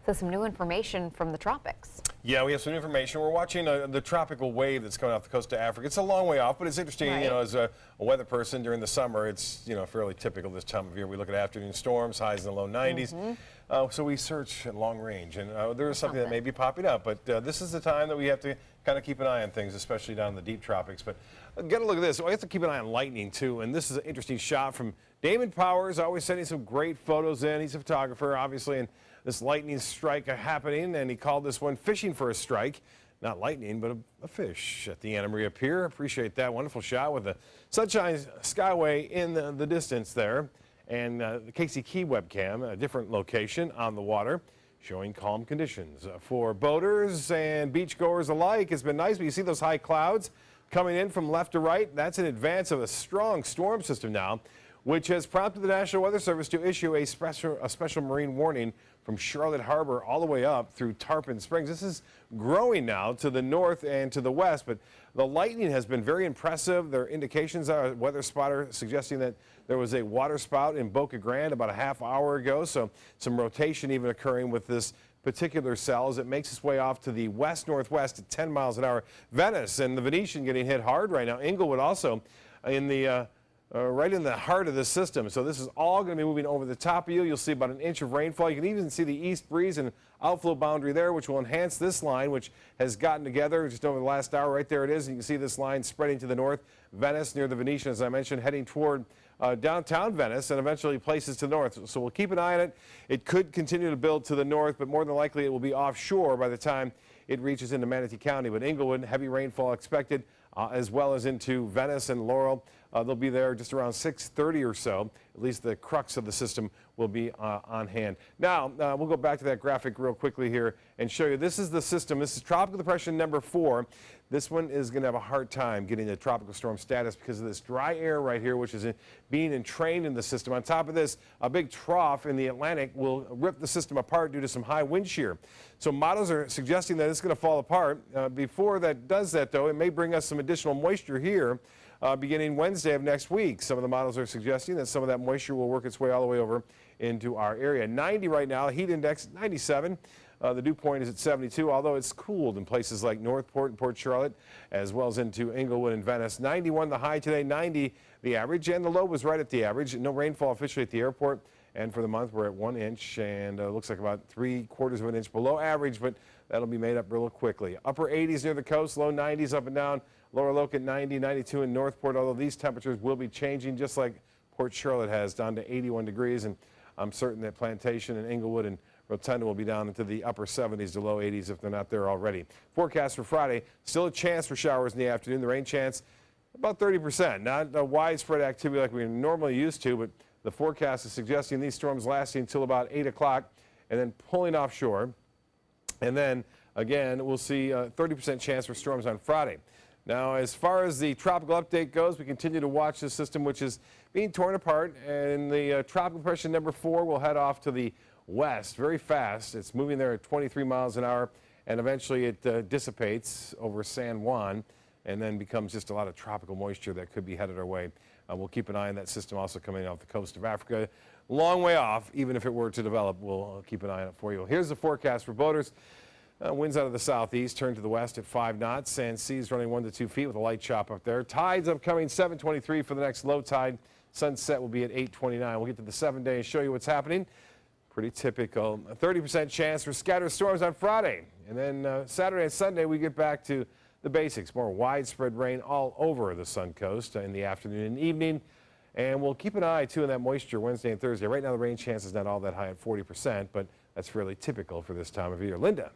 So some new information from the tropics. Yeah, we have some information. We're watching the tropical wave that's coming off the coast of Africa. It's a long way off, but it's interesting, Right. you know, as a weather person during the summer, it's, you know, fairly typical this time of year. We look at afternoon storms, highs in the low 90s. So we search at long range, and there is something that may be popping up, but this is the time that we have to kind of keep an eye on things, especially down in the deep tropics. But get a look at this. We have to keep an eye on lightning, too, and this is an interesting shot from Damon Powers, always sending some great photos in. He's a photographer, obviously, and this lightning strike happening, and he called this one fishing for a strike. Not lightning, but a fish at the Anna Maria Pier. Appreciate that wonderful shot with the Sunshine Skyway in the distance there. And the Casey Key webcam, a different location on the water, showing calm conditions. For boaters and beachgoers alike, it's been nice, but you see those high clouds coming in from left to right. That's in advance of a strong storm system now, which has prompted the National Weather Service to issue a special marine warning from Charlotte Harbor all the way up through Tarpon Springs. This is growing now to the north and to the west, but the lightning has been very impressive. There are indications, a weather spotter suggesting that there was a water spout in Boca Grande about a half hour ago, so some rotation even occurring with this particular cell as it makes its way off to the west-northwest at 10 miles an hour. Venice and the Venetian getting hit hard right now. Inglewood also in the right in the heart of the system. So this is all going to be moving over the top of you. You'll see about an inch of rainfall. You can even see the east breeze and outflow boundary there, which will enhance this line, which has gotten together just over the last hour. Right there it is. And you can see this line spreading to the north. Venice near the Venetian, as I mentioned, heading toward downtown Venice and eventually places to the north. So we'll keep an eye on it. It could continue to build to the north, but more than likely it will be offshore by the time it reaches into Manatee County. But Inglewood, heavy rainfall expected, as well as into Venice and Laurel. They'll be there just around 6:30 or so. At least the crux of the system will be on hand. Now, we'll go back to that graphic real quickly here and show you. This is the system. This is Tropical Depression number 4. This one is going to have a hard time getting the tropical storm status because of this dry air right here, which is being entrained in the system. On top of this, a big trough in the Atlantic will rip the system apart due to some high wind shear. So models are suggesting that it's going to fall apart. Before that does that, though, it may bring us some additional moisture here beginning Wednesday of next week. Some of the models are suggesting that some of that moisture will work its way all the way over into our area. 90 right now, heat index 97. The dew point is at 72, although it's cooled in places like Northport and Port Charlotte, as well as into Inglewood and Venice. 91 the high today, 90 the average, and the low was right at the average. No rainfall officially at the airport. And for the month, we're at 1 inch, and looks like about 3/4 of an inch below average, but that'll be made up real quickly. Upper 80s near the coast, low 90s up and down. Lower Loc at 90, 92 in Northport, although these temperatures will be changing just like Port Charlotte has, down to 81 degrees. And I'm certain that Plantation and Inglewood and Rotunda will be down into the upper 70s to low 80s if they're not there already. Forecast for Friday, still a chance for showers in the afternoon. The rain chance about 30%. Not a widespread activity like we're normally used to, but the forecast is suggesting these storms lasting until about 8 o'clock and then pulling offshore. And then, again, we'll see a 30% chance for storms on Friday. Now, as far as the tropical update goes, we continue to watch this system, which is being torn apart. And the tropical depression number 4 will head off to the west very fast. It's moving there at 23 miles an hour, and eventually it dissipates over San Juan and then becomes just a lot of tropical moisture that could be headed our way. We'll keep an eye on that system also coming off the coast of Africa. Long way off, even if it were to develop, we'll keep an eye on it for you. Here's the forecast for boaters. Winds out of the southeast, turn to the west at 5 knots, and seas running 1 to 2 feet with a light chop up there. Tides upcoming 7:23 for the next low tide. Sunset will be at 8:29. We'll get to the 7-day and show you what's happening. Pretty typical. A 30% chance for scattered storms on Friday. And then Saturday and Sunday, we get back to the basics. More widespread rain all over the Suncoast in the afternoon and evening. And we'll keep an eye, too, on that moisture Wednesday and Thursday. Right now, the rain chance is not all that high at 40%, but that's fairly typical for this time of year. Linda.